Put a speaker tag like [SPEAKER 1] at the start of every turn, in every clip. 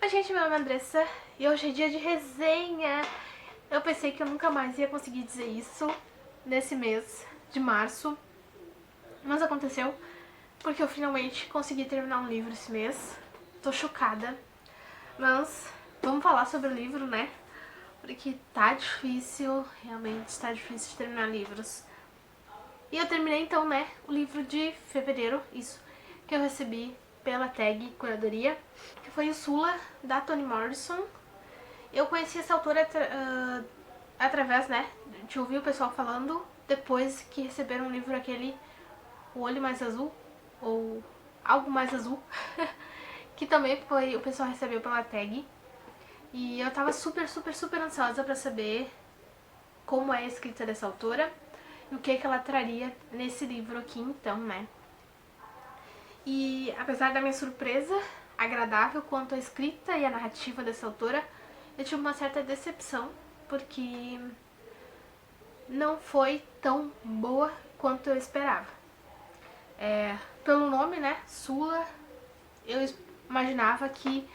[SPEAKER 1] Oi gente, meu nome é Andressa e hoje é dia de resenha. Eu pensei que eu nunca mais ia conseguir dizer isso nesse mês de março, mas aconteceu porque eu finalmente consegui terminar um livro esse mês. Tô chocada, mas vamos falar sobre o livro, né? Porque tá difícil, realmente tá difícil de terminar livros. E eu terminei então, né, o livro de fevereiro, isso, que eu recebi pela tag Curadoria, que foi o Sula, da Toni Morrison. Eu conheci essa autora através, né, de ouvir o pessoal falando, depois que receberam um livro aquele O Olho Mais Azul, ou Algo Mais Azul, que também foi o pessoal recebeu pela tag. E eu tava super ansiosa pra saber como é a escrita dessa autora e o que ela traria nesse livro aqui então, né. E apesar da minha surpresa agradável quanto à escrita e a narrativa dessa autora, eu tive uma certa decepção, porque não foi tão boa quanto eu esperava. Pelo nome, né, Sula, eu imaginava que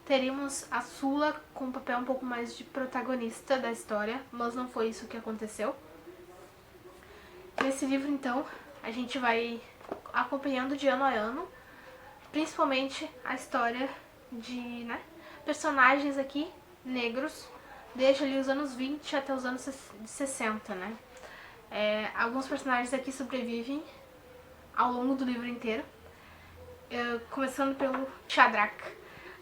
[SPEAKER 1] teríamos a Sula com um papel um pouco mais de protagonista da história, mas não foi isso que aconteceu. Nesse livro, então, a gente vai acompanhando de ano a ano, principalmente a história de, né, personagens aqui negros, desde ali os anos 20 até os anos 60, né. Alguns personagens aqui sobrevivem ao longo do livro inteiro, começando pelo Shadrach.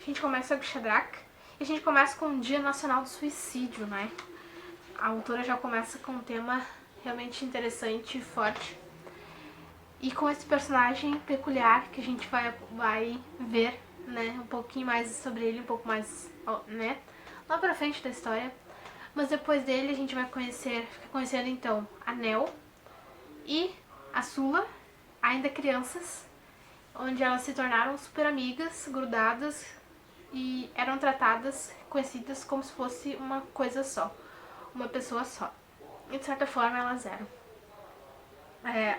[SPEAKER 1] A gente começa com o Shadrach e a gente começa com o Dia Nacional do Suicídio, né. A autora já começa com um tema realmente interessante e forte. E com esse personagem peculiar que a gente vai ver, né, um pouquinho mais sobre ele, um pouco mais, né, lá pra frente da história. Mas depois dele a gente vai ficar conhecendo então a Nell e a Sula, ainda crianças, onde elas se tornaram super amigas, grudadas e eram tratadas, conhecidas como se fosse uma coisa só, uma pessoa só. E de certa forma elas eram.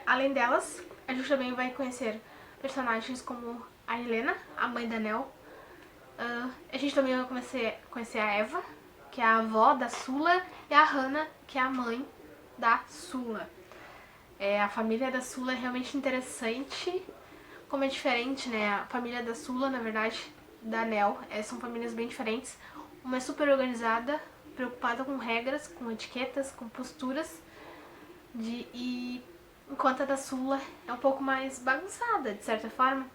[SPEAKER 1] Além delas, a gente também vai conhecer personagens como a Helena, a mãe da Nell. A gente também vai conhecer a Eva, que é a avó da Sula, e a Hannah, que é a mãe da Sula. A família da Sula é realmente interessante, como é diferente, né? A família da Sula, na verdade, da Nell, são famílias bem diferentes. Uma é super organizada, preocupada com regras, com etiquetas, com posturas, enquanto a da Sula é um pouco mais bagunçada, de certa forma.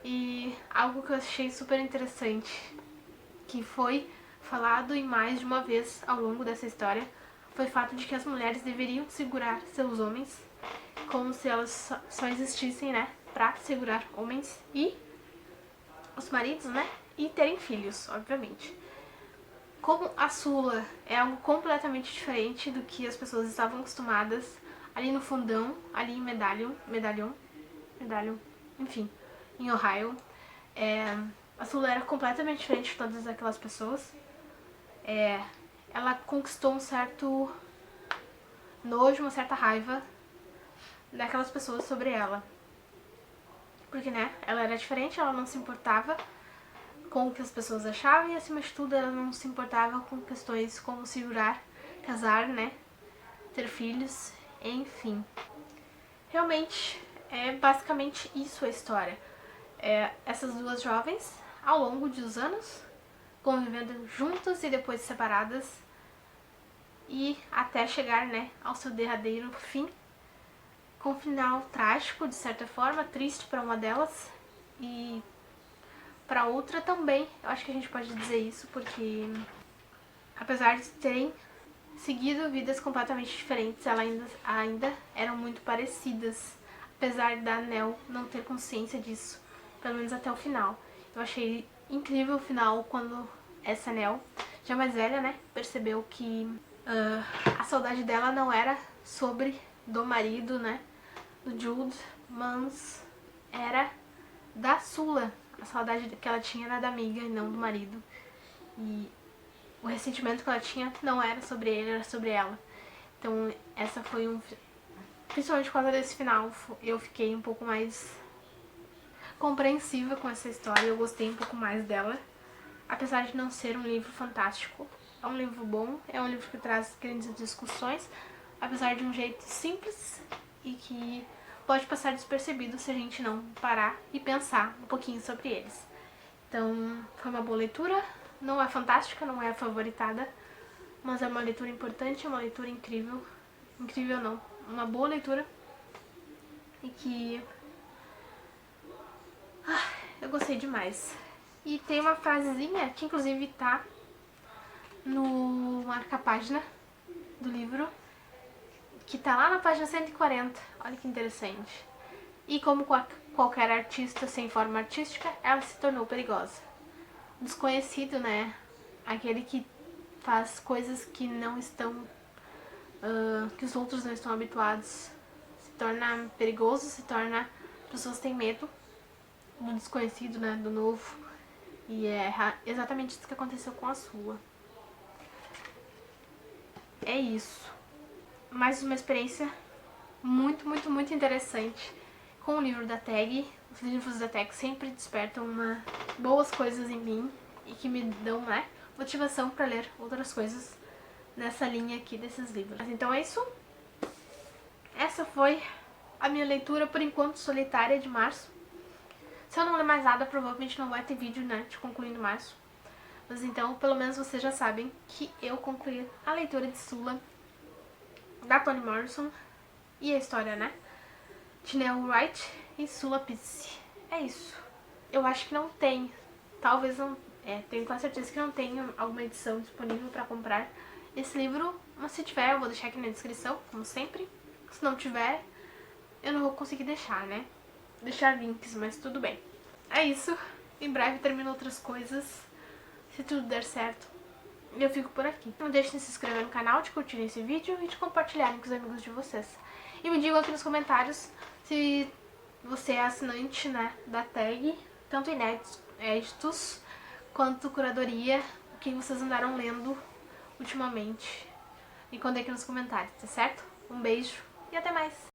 [SPEAKER 1] E algo que eu achei super interessante, que foi falado em mais de uma vez ao longo dessa história, foi o fato de que as mulheres deveriam segurar seus homens, como se elas só existissem, né, pra segurar homens e os maridos, né, e terem filhos, obviamente. Como a Sula é algo completamente diferente do que as pessoas estavam acostumadas ali no fundão, ali em Medallion, enfim, em Ohio. A Sula era completamente diferente de todas aquelas pessoas. Ela conquistou um certo nojo, uma certa raiva daquelas pessoas sobre ela. Porque, né, ela era diferente, ela não se importava com o que as pessoas achavam e, acima de tudo, ela não se importava com questões como segurar, casar, né, ter filhos, enfim. Realmente, é basicamente isso a história. Essas duas jovens, ao longo dos anos, convivendo juntas e depois separadas, e até chegar, né, ao seu derradeiro fim, com um final trágico, de certa forma, triste para uma delas, e para outra também. Eu acho que a gente pode dizer isso, porque apesar de terem seguido vidas completamente diferentes, elas ainda eram muito parecidas, apesar da Nell não ter consciência disso, pelo menos até o final. Eu achei incrível o final, quando essa Nell, já mais velha, né, percebeu que a saudade dela não era sobre do marido, né, do Jude, mas era da Sula. A saudade que ela tinha era da amiga e não do marido. E o ressentimento que ela tinha não era sobre ele, era sobre ela. Então essa foi principalmente por causa desse final, eu fiquei um pouco mais compreensiva com essa história, eu gostei um pouco mais dela. apesar de não ser um livro fantástico. É um livro bom, é um livro que traz grandes discussões, apesar de um jeito simples e que pode passar despercebido se a gente não parar e pensar um pouquinho sobre eles. Então, foi uma boa leitura, não é fantástica, não é a favoritada, mas é uma leitura importante, é uma leitura incrível. Incrível não, uma boa leitura e que eu gostei demais. E tem uma frasezinha que inclusive tá no marca-página do livro, que tá lá na página 140. Olha que interessante. E como qualquer artista sem forma artística, ela se tornou perigosa. Desconhecido, né? Aquele que faz coisas que não estão... que os outros não estão habituados. Se torna perigoso, se torna... As pessoas têm medo do desconhecido, né? Do novo. E é exatamente isso que aconteceu com a sua. É isso. Mais uma experiência muito, muito, muito interessante com o livro da Tag. Os livros da Tag sempre despertam boas coisas em mim e que me dão, né, motivação para ler outras coisas nessa linha aqui desses livros. Mas então é isso. Essa foi a minha leitura, por enquanto, solitária de março. Se eu não ler mais nada, provavelmente não vai ter vídeo, né, de concluindo março. Mas então, pelo menos vocês já sabem que eu concluí a leitura de Sula, da Toni Morrison, e a história, né, de Nell Wright e Sula Pizzi. É isso. Eu acho que não tem, talvez não, tenho quase certeza que não tem alguma edição disponível pra comprar esse livro, mas se tiver eu vou deixar aqui na descrição, como sempre. Se não tiver, eu não vou conseguir deixar, né, deixar links, mas tudo bem. É isso, em breve termino outras coisas, se tudo der certo. Eu fico por aqui. Não deixem de se inscrever no canal, de curtir esse vídeo e de compartilharem com os amigos de vocês. E me digam aqui nos comentários se você é assinante, né, da Tag, tanto inéditos quanto curadoria, o que vocês andaram lendo ultimamente. Me contem aqui nos comentários, tá certo? Um beijo e até mais!